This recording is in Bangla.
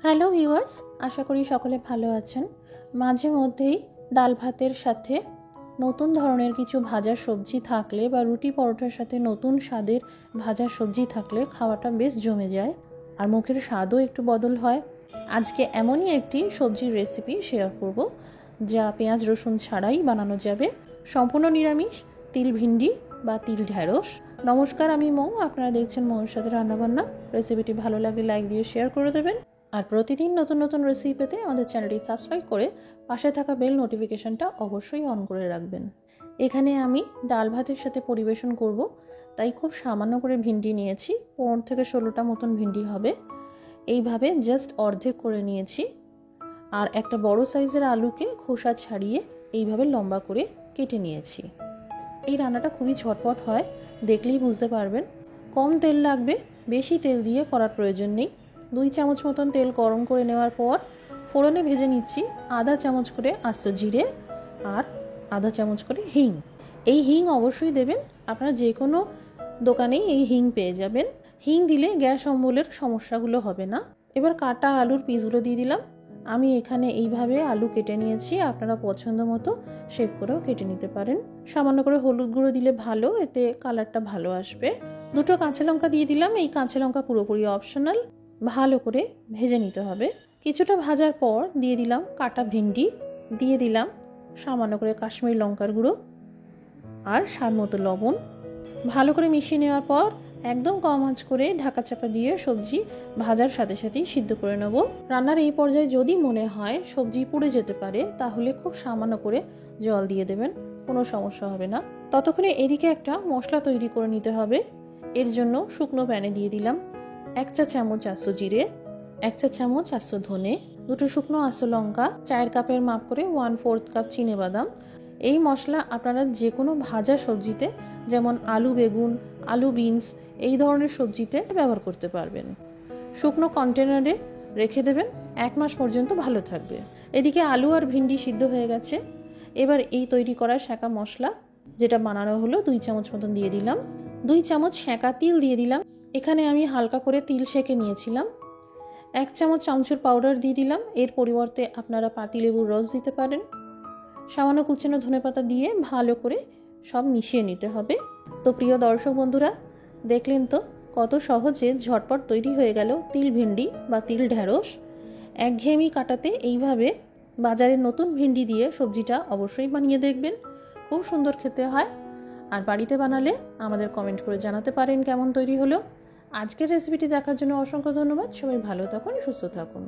হ্যালো ভিউয়ার্স, আশা করি সকলে ভালো আছেন। মাঝে মধ্যেই ডাল ভাতের সাথে নতুন ধরনের কিছু ভাজা সবজি থাকলে বা রুটি পরোটার সাথে নতুন স্বাদের ভাজা সবজি থাকলে খাওয়াটা বেশ জমে যায় আর মুখের স্বাদও একটু বদল হয়। আজকে এমনই একটি সবজির রেসিপি শেয়ার করব যা পেঁয়াজ রসুন ছাড়াই বানানো যাবে, সম্পূর্ণ নিরামিষ, তিল ভিন্ডি বা তিল ঢ্যাঁড়স। নমস্কার, আমি মৌ, আপনারা দেখছেন মৌর সাথে রান্নাবান্না। রেসিপিটি ভালো লাগলে লাইক দিয়ে শেয়ার করে দেবেন আর প্রতিদিন নতুন নতুন রেসিপি পেতে আমাদের চ্যানেলটি সাবস্ক্রাইব করে পাশে থাকা বেল নোটিফিকেশনটা অবশ্যই অন করে রাখবেন। এখানে আমি ডাল ভাতের সাথে পরিবেশন করব, তাই খুব সামান্য করে ভিন্ডি নিয়েছি। 15 থেকে 16টা মতন ভিন্ডি হবে। এইভাবে জাস্ট অর্ধেক করে নিয়েছি আর একটা বড় সাইজের আলুকে খোসা ছাড়িয়ে এইভাবে লম্বা করে কেটে নিয়েছি। এই রান্নাটা খুবই ঝটপট হয়, দেখলেই বুঝতে পারবেন। কম তেল লাগবে, বেশি তেল দিয়ে করার প্রয়োজন নেই। 2 চামচ মতন তেল গরম করে নেওয়ার পর ফোড়নে ভেজে নিচ্ছি আধা চামচ করে আস্ত জিরে আর আধা চামচ করে হিং। এই হিং অবশ্যই দেবেন, আপনারা যে কোনো দোকানেই এই হিং পেয়ে যাবেন। হিং দিলে গ্যাস অম্বলের সমস্যাগুলো হবে না। এবার কাটা আলুর পিসগুলো দিয়ে দিলাম। আমি এখানে এইভাবে আলু কেটে নিয়েছি, আপনারা পছন্দ মতো শেপ করেও কেটে নিতে পারেন। সামান্য করে হলুদ গুঁড়ো দিলে ভালো, এতে কালারটা ভালো আসবে। 2টো কাঁচা লঙ্কা দিয়ে দিলাম। এই কাঁচা লঙ্কা পুরোপুরি অপশনাল, ভালো করে ভেজে নিতে হবে। কিছুটা ভাজার পর দিয়ে দিলাম কাটা ভিন্ডি, দিয়ে দিলাম সামান্য করে কাশ্মীরি লঙ্কার গুঁড়ো আর স্বাদ মতো লবণ। ভালো করে মিশিয়ে নেওয়ার পর একদম কম আঁচ করে ঢাকা চাপা দিয়ে সবজি ভাজার সাথে সাথেই সিদ্ধ করে নেব। রান্নার এই পর্যায়ে যদি মনে হয় সবজি পুড়ে যেতে পারে, তাহলে খুব সামান্য করে জল দিয়ে দেবেন, কোনো সমস্যা হবে না। ততক্ষণে এদিকে একটা মশলা তৈরি করে নিতে হবে। এর জন্য শুকনো প্যানে দিয়ে দিলাম 1 চা চামচ আস্ত জিরে, 1 চা চামচ আস্ত ধনে, 2টো শুকনো আস্ত লঙ্কা, চায়ের কাপের মাপ করে 1/4 কাপ চিনেবাদাম। এই মশলা আপনারা যে কোনো ভাজা সবজিতে, যেমন আলু বেগুন, আলু বিনস, এই ধরনের সবজিতে ব্যবহার করতে পারবেন। শুকনো কন্টেনারে রেখে দেবেন, 1 মাস পর্যন্ত ভালো থাকবে। এদিকে আলু আর ভিন্ডি সিদ্ধ হয়ে গেছে। এবার এই তৈরি করা সেঁকা মশলা যেটা বানানো হলো 2 চামচ মতন দিয়ে দিলাম। 2 চামচ সেঁকা তিল দিয়ে দিলাম। এখানে আমি হালকা করে তিল সেঁকে নিয়েছিলাম। 1 চামচ আমচুর পাউডার দিয়ে দিলাম, এর পরিবর্তে আপনারা পাতিলেবুর রস দিতে পারেন। সামান্য কুচানো ধনেপাতা দিয়ে ভালো করে সব মিশিয়ে নিতে হবে। তো প্রিয় দর্শক বন্ধুরা, দেখলেন তো কত সহজে ঝটপট তৈরি হয়ে গেল তিল ভিন্ডি বা তিল ঢ্যাঁড়স। একঘেয়েমি কাটাতে এইভাবে বাজারের নতুন ভিন্ডি দিয়ে সবজিটা অবশ্যই বানিয়ে দেখবেন, খুব সুন্দর খেতে হয়। আর বাড়িতে বানালে আমাদের কমেন্ট করে জানাতে পারেন কেমন তৈরি হলো। আজকের রেসিপিটি দেখার জন্য অসংখ্য ধন্যবাদ। সবাই ভালো থাকুন, সুস্থ থাকুন।